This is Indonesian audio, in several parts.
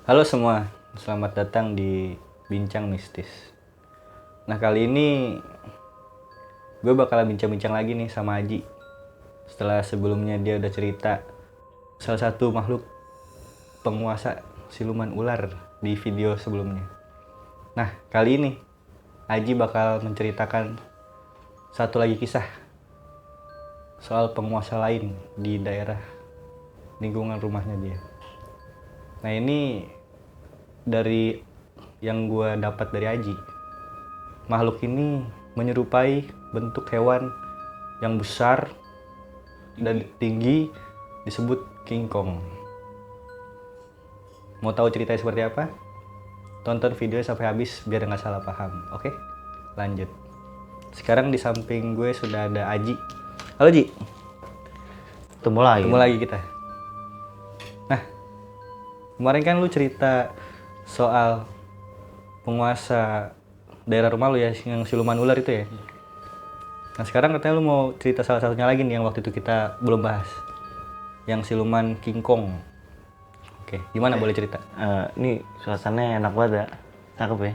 Halo semua, selamat datang di Bincang Mistis. Nah kali ini gue bakalan bincang-bincang lagi nih sama Aji. Setelah sebelumnya dia udah cerita salah satu makhluk penguasa siluman ular di video sebelumnya. Nah kali ini Aji bakal menceritakan satu lagi kisah soal penguasa lain di daerah lingkungan rumahnya dia. Nah ini dari yang gue dapat dari Aji, makhluk ini menyerupai bentuk hewan yang besar dan tinggi, disebut King Kong. Mau tahu ceritanya seperti apa? Tonton videonya sampai habis biar nggak salah paham. Oke, lanjut. Sekarang di samping gue sudah ada Aji. Halo Ji. Ketemu lagi kita. Nah, kemarin kan lu cerita soal penguasa daerah rumah lu ya, yang siluman ular itu ya. Nah sekarang katanya lu mau cerita salah satunya lagi nih yang waktu itu kita belum bahas, yang siluman King Kong. Oke, gimana boleh cerita? Ini suasananya enak banget ya, cakep ya,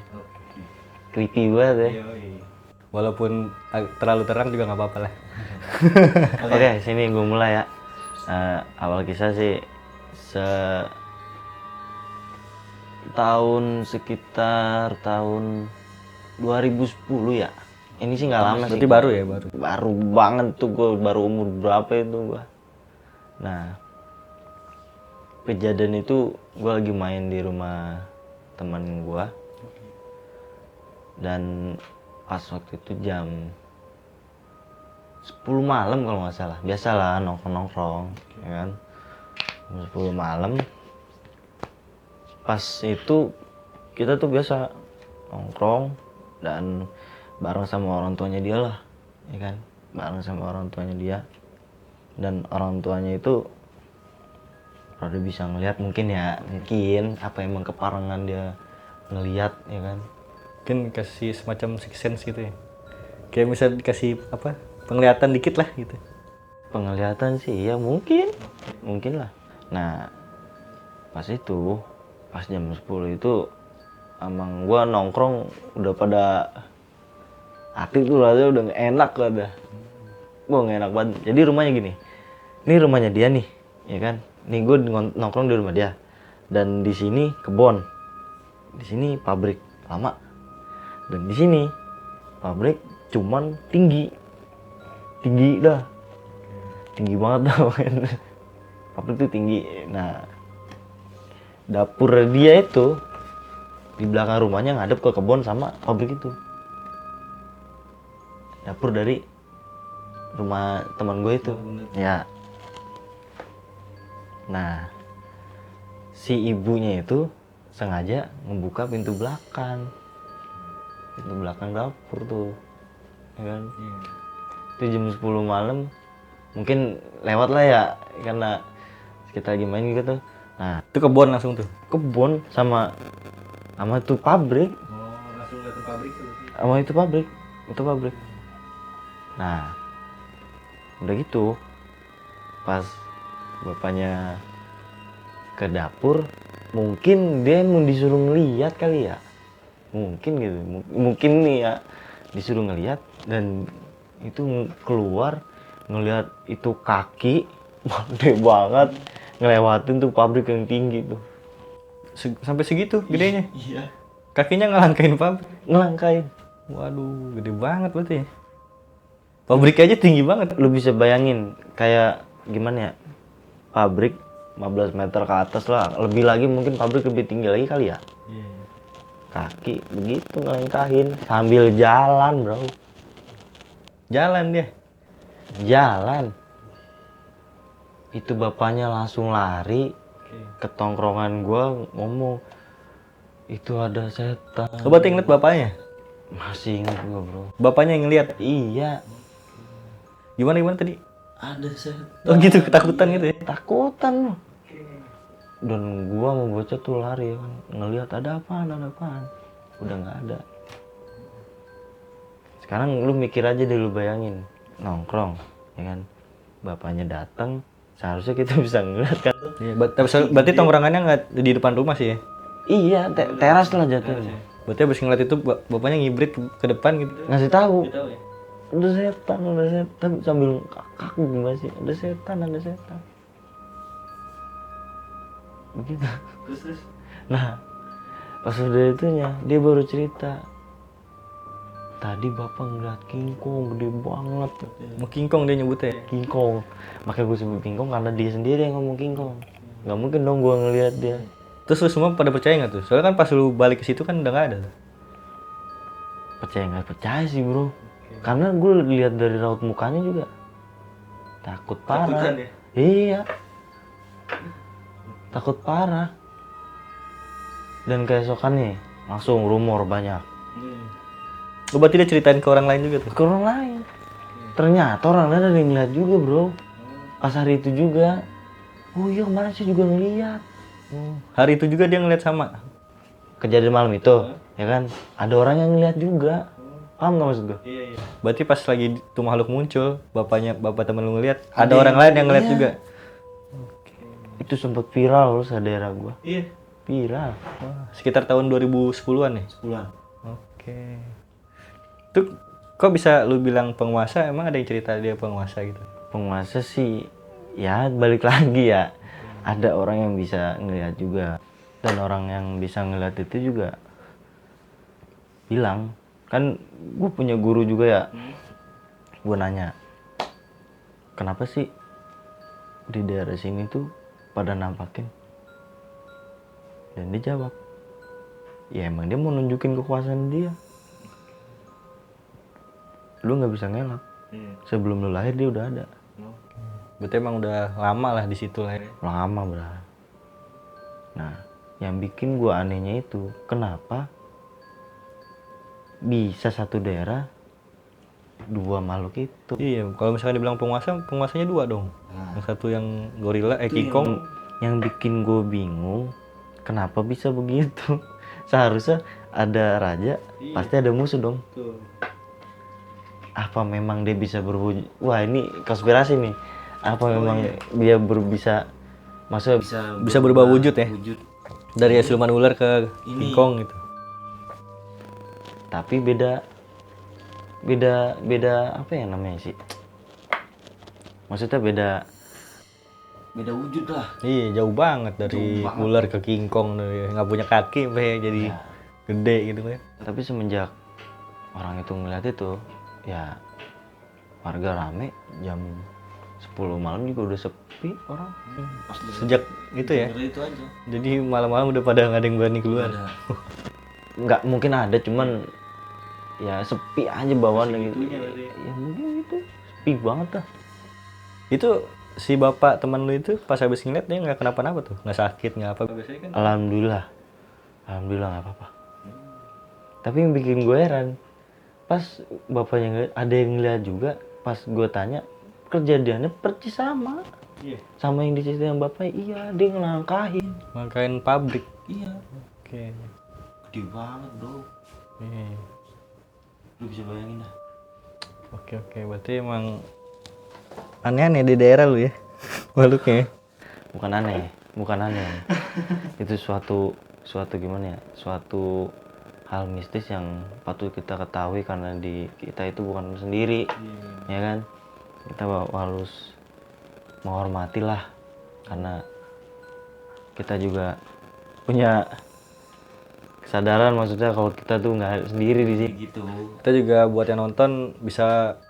creepy banget ya. Walaupun terlalu terang juga nggak apa-apa lah. Oke, sini gue mulai ya. Awal kisah sih sekitar tahun 2010 ya. Ini sih nggak lama sih. Berarti baru ya, Baru banget tuh, gue baru umur berapa itu gue. Nah, kejadian itu gue lagi main di rumah teman gue. Dan pas waktu itu jam 10 malam kalau nggak salah. Biasalah nongkrong, ya kan. Jam 10 malam. Pas itu kita tuh biasa nongkrong dan bareng sama orang tuanya dia lah, ya kan. Bareng sama orang tuanya dia. Dan orang tuanya itu rada bisa ngelihat mungkin apa emang keparangan dia ngelihat, ya kan. Mungkin kasih semacam sixth sense gitu ya. Kayak misal dikasih apa? Penglihatan dikit lah gitu. Penglihatan sih ya mungkin lah. Nah, pas jam 10 itu emang gua nongkrong udah pada hati tuh rasanya udah gak enak lah dah. Gua gak enak banget. Jadi rumahnya gini. Ini rumahnya dia nih, ya kan. Nih gua nongkrong di rumah dia. Dan di sini kebon. Di sini pabrik lama. Dan di sini pabrik cuman tinggi dah. Tinggi banget dah. Pabrik itu tinggi. Nah, dapur dia itu di belakang rumahnya ngadep ke kebun sama pabrik itu. Dapur dari rumah teman gue itu. Ya. Nah, si ibunya itu sengaja membuka pintu belakang. Pintu belakang dapur tuh. Ya kan? Itu jam 10 malam. Mungkin lewat lah ya, karena kita lagi main gitu. Nah, Itu kebun langsung tuh. kebun sama itu pabrik. Oh, langsung ke pabrik tuh. Sama itu pabrik. Nah, udah gitu pas bapaknya ke dapur, mungkin dia mau disuruh ngeliat kali ya, mungkin gitu, mungkin nih ya disuruh ngeliat. Dan itu keluar ngeliat itu kaki gede banget ngelewatin tuh pabrik yang tinggi tuh. Sampai segitu gedenya. Iya. Kakinya ngelangkain pabrik. Ngelangkain. Waduh, gede banget berarti ya. Pabrik aja tinggi banget. Lu bisa bayangin kayak gimana ya, pabrik 15 meter ke atas lah, lebih lagi mungkin pabrik lebih tinggi lagi kali ya. Kaki begitu ngelangkain sambil jalan, bro. Jalan dia. Jalan. Itu bapaknya langsung lari ke tongkrongan gua ngomong, itu ada setan. Lo berarti ngeliat bapaknya? Masih ingat gua, bro. Bapaknya yang ngeliat? Iya. Gimana tadi? Ada setan. Oh gitu, ketakutan gitu ya? Takutan loh. Dan gua mau bocah tuh lari kan, ngelihat ada apaan. Udah nggak ada. Sekarang lu mikir aja deh, lu bayangin nongkrong, ya kan, bapaknya datang, seharusnya kita bisa ngeliat kan. Iya, berarti tongkrongannya nggak di depan rumah sih ya? Iya, teras lah jatuhnya. Berarti abis ngeliat itu bapaknya ngibrit ke depan gitu. Ngasih tahu. Tahu ya. Ada setan sambil kaku gimana sih? Ada setan. Begitu. Terus. Nah, pas udah itunya dia baru cerita. Tadi bapak ngeliat King Kong gede banget. Mau King Kong dia nyebutnya. King Kong. Makanya gue sebut King Kong karena dia sendiri yang ngomong King Kong. Gak mungkin dong gue ngeliat dia. Terus lu semua pada percaya nggak tuh? Soalnya kan pas lu balik ke situ kan udah nggak ada tuh. Percaya nggak percaya sih bro. Karena gue lihat dari raut mukanya juga takut parah. Takutan ya? Iya. Takut parah. Dan keesokannya langsung rumor banyak. Lu berarti dia ceritain ke orang lain juga tuh? Ke orang lain. Ternyata orang lain ada yang ngeliat juga bro. Pas hari itu juga. Oh iya kemarin sih juga ngeliat. Hari itu juga dia ngeliat sama? Kejadian malam itu, ya kan? Ada orang yang ngeliat juga. Paham gak maksud gue? Iya. Berarti pas lagi tuh makhluk muncul, bapak temen lu ngeliat, ada orang lain yang ngeliat iya. juga? Itu sempat viral loh daerah gue. Iya. Viral. Wah, sekitar tahun 2010-an ya? 10-an. Oke. Tuh kok bisa lu bilang penguasa, emang ada yang cerita dia penguasa gitu? Penguasa sih, ya balik lagi ya. Ada orang yang bisa ngeliat juga. Dan orang yang bisa ngeliat itu juga bilang, kan gue punya guru juga ya. Gue nanya, kenapa sih di daerah sini tuh pada nampakin? Dan dia jawab, ya emang dia mau nunjukin kekuasaan dia. Lu nggak bisa ngelak. Sebelum lu lahir dia udah ada. Berarti emang udah lama lah di situ lah ya? Lama bro. Nah, yang bikin gua anehnya itu, kenapa bisa satu daerah dua makhluk itu? Iya, kalau misalkan dibilang penguasa, penguasanya dua dong. Yang satu yang gorila, King Kong. Yang bikin gue bingung, kenapa bisa begitu? Seharusnya ada raja, pasti ada musuh dong. Apa memang dia bisa berwujud? Wah ini konspirasi nih. Apa memang dia bisa, maksudnya Bisa berubah wujud ya? Dari siluman ular ke King Kong gitu. Tapi beda apa ya namanya sih? Maksudnya beda wujud lah. Iya, jauh banget dari ular ke King Kong tuh. Nggak punya kaki sampai jadi gede gitu kan. Tapi semenjak orang itu ngeliat itu, ya warga rame jam 10 malam juga udah sepi orang. Sejak itu ya. Itu aja. Jadi malam-malam udah pada nggak ada yang berani keluar. Nggak mungkin ada, cuman ya sepi aja bawaan gitu. Ya mungkin itu sepi banget lah. Itu si bapak teman lu itu pas habis ngeliat dia nggak kenapa-napa tuh, nggak sakit nggak apa? Biasanya kan. Alhamdulillah nggak apa-apa. Tapi yang bikin gue heran, pas bapaknya ngeliat, ada yang ngeliat juga. Pas gue tanya, kejadiannya persis sama. Iya. Sama yang diceritain bapaknya. Iya, dia ngelangkahin. Ngangkain pabrik. Iya. Oke. Gede banget bro. Iya. Lu bisa bayangin dah. Oke, berarti emang aneh-aneh di daerah lu ya makhluknya. Bukan aneh. Itu suatu gimana ya? Suatu hal mistis yang patut kita ketahui karena di kita itu bukan sendiri, ya kan? Kita harus menghormati lah, karena kita juga punya kesadaran, maksudnya kalau kita tuh nggak sendiri di sini gitu. Kita juga buat yang nonton bisa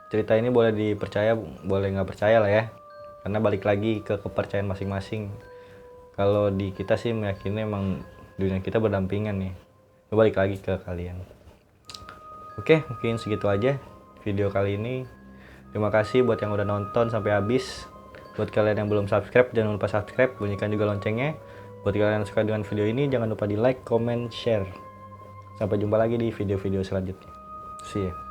cerita ini boleh dipercaya, boleh nggak percaya lah ya, karena balik lagi ke kepercayaan masing-masing. Kalau di kita sih meyakini emang dunia kita berdampingan nih. Balik lagi ke kalian. Oke, mungkin segitu aja video kali ini. Terima kasih buat yang udah nonton sampai habis. Buat kalian yang belum subscribe, jangan lupa subscribe, bunyikan juga loncengnya. Buat kalian yang suka dengan video ini, jangan lupa di like, comment, share. Sampai jumpa lagi di video-video selanjutnya. See you.